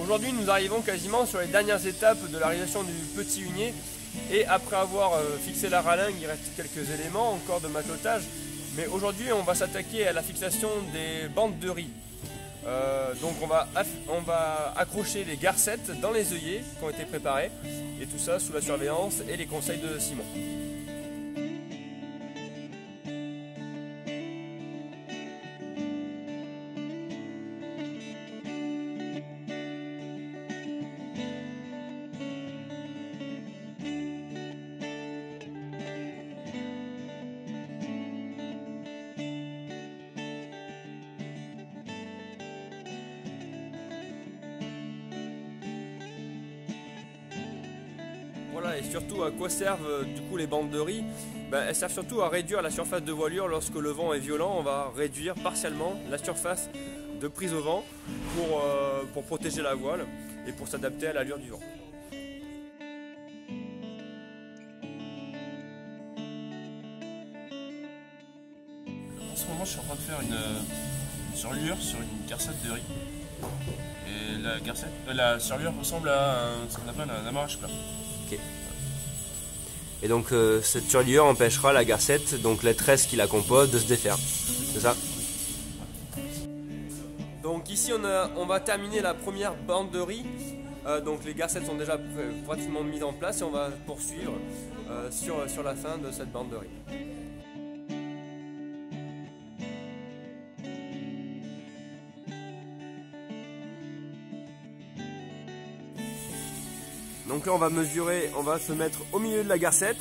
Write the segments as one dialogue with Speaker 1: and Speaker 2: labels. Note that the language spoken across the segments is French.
Speaker 1: Aujourd'hui, nous arrivons quasiment sur les dernières étapes de la réalisation du petit hunier. Et après avoir fixé la ralingue, il reste quelques éléments encore de matelotage. Mais aujourd'hui, on va s'attaquer à la fixation des bandes de riz. Donc on va accrocher les garcettes dans les œillets qui ont été préparés. Et tout ça sous la surveillance et les conseils de Simon. Voilà, et surtout à quoi servent du coup les bandes de riz? Elles servent surtout à réduire la surface de voilure lorsque le vent est violent. On va réduire partiellement la surface de prise au vent pour protéger la voile et pour s'adapter à l'allure du vent.
Speaker 2: En ce moment, je suis en train de faire une surlure sur une garcette de riz. Et la surlure ressemble à ce qu'on appelle un amarrage plat.
Speaker 1: Okay. Et donc cette surlure empêchera la garcette, donc la tresse qui la compose, de se défaire. C'est ça? Donc ici on va terminer la première bande de riz. Donc les garcettes sont déjà pratiquement mises en place et on va poursuivre sur la fin de cette bande de riz. Donc là on va mesurer, on va se mettre au milieu de la garcette.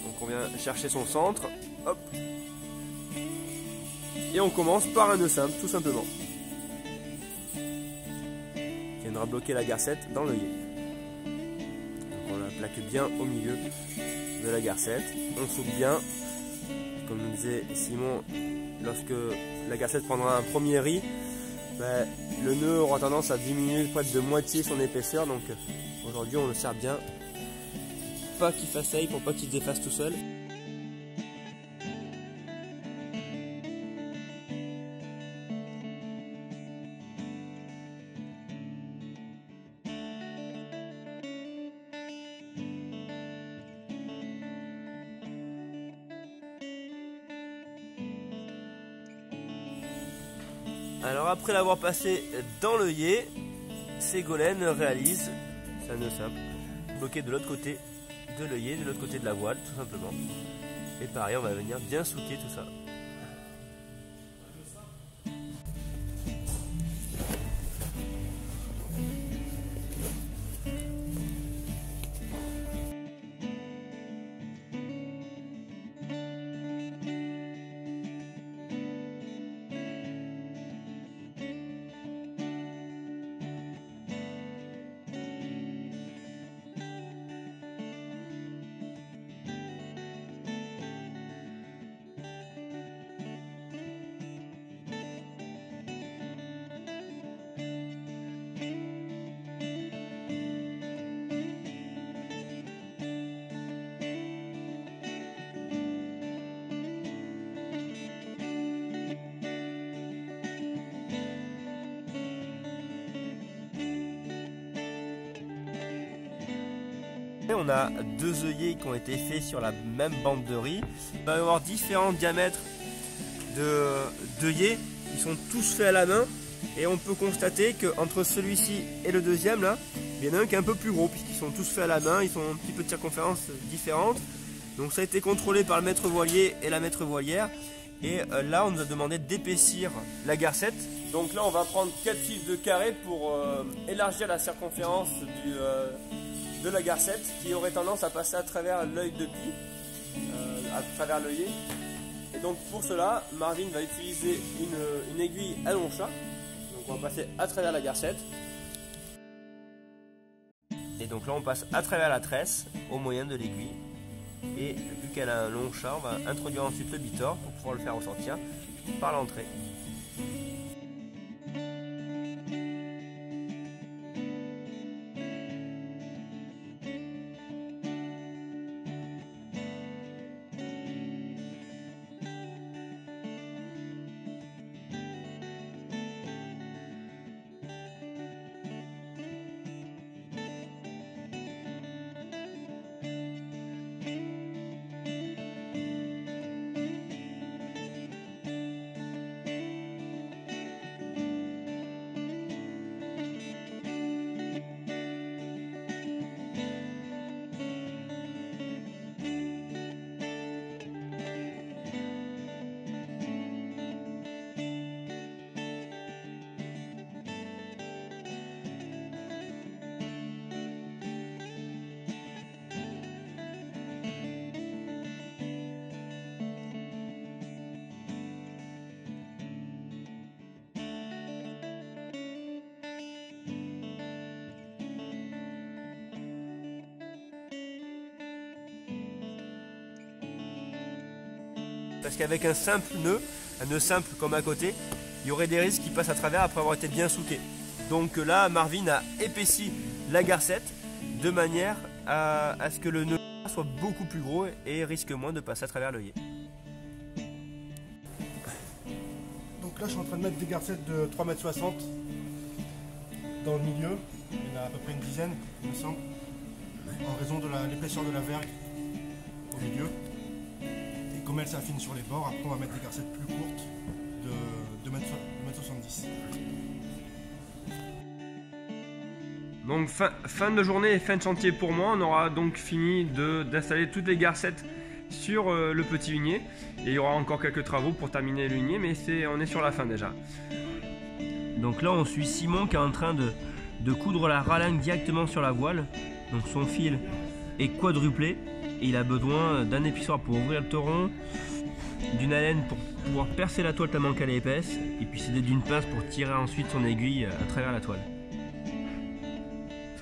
Speaker 1: Donc on vient chercher son centre. Hop. Et on commence par un nœud simple, tout simplement. Qui viendra bloquer la garcette dans l'œillet. Donc on la plaque bien au milieu de la garcette. On soude bien. Comme nous disait Simon, lorsque la garcette prendra un premier riz, le nœud aura tendance à diminuer près de moitié son épaisseur. Donc aujourd'hui on le serre bien, pas qu'il façaille pour pas qu'il se défasse tout seul. Alors après l'avoir passé dans l'œillet, Ségolène réalise, c'est un nœud simple, bloqué de l'autre côté de l'œillet, de l'autre côté de la voile tout simplement. Et pareil, on va venir bien souquer tout ça. On a deux œillets qui ont été faits sur la même bande de riz. Il va y avoir différents diamètres d'œillets qui sont tous faits à la main. Et on peut constater qu'entre celui-ci et le deuxième, là, il y en a un qui est un peu plus gros puisqu'ils sont tous faits à la main. Ils sont un petit peu de circonférence différentes. Donc ça a été contrôlé par le maître voilier et la maître voilière. Et là, on nous a demandé d'épaissir la garcette. Donc là, on va prendre 4 fils de carré pour élargir la circonférence de la garcette qui aurait tendance à passer à travers l'œil de pie, à travers l'œillet. Et donc pour cela, Marvin va utiliser une aiguille à long chat. Donc on va passer à travers la garcette. Et donc là on passe à travers la tresse au moyen de l'aiguille. Et vu qu'elle a un long chat, on va introduire ensuite le bitor pour pouvoir le faire ressortir par l'entrée. parce qu'avec un simple nœud, un nœud simple comme à côté, il y aurait des risques qui passent à travers après avoir été bien souqué. Donc là, Marvin a épaissi la garcette de manière à ce que le nœud soit beaucoup plus gros et risque moins de passer à travers l'œillet.
Speaker 3: Donc là, je suis en train de mettre des garcettes de 3,60 m dans le milieu. Il y en a à peu près une dizaine, il me semble, en raison de l'épaisseur de la vergue au milieu. Et comme elle s'affine sur les bords, après on va mettre des garcettes plus courtes de 2,70 m.
Speaker 1: Donc fin de journée et fin de chantier pour moi, on aura donc fini d'installer toutes les garcettes sur le petit hunier. Et il y aura encore quelques travaux pour terminer le hunier, mais on est sur la fin déjà. Donc là on suit Simon qui est en train de coudre la ralingue directement sur la voile. Donc son fil est quadruplé et il a besoin d'un épissoir pour ouvrir le toron, d'une alène pour pouvoir percer la toile tellement qu'elle est épaisse, et puis c'est d'une pince pour tirer ensuite son aiguille à travers la toile.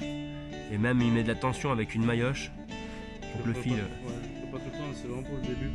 Speaker 1: Et même il met de la tension avec une maillotche pour que le fil...
Speaker 4: Ouais, pas tout le temps, c'est vraiment pour le début.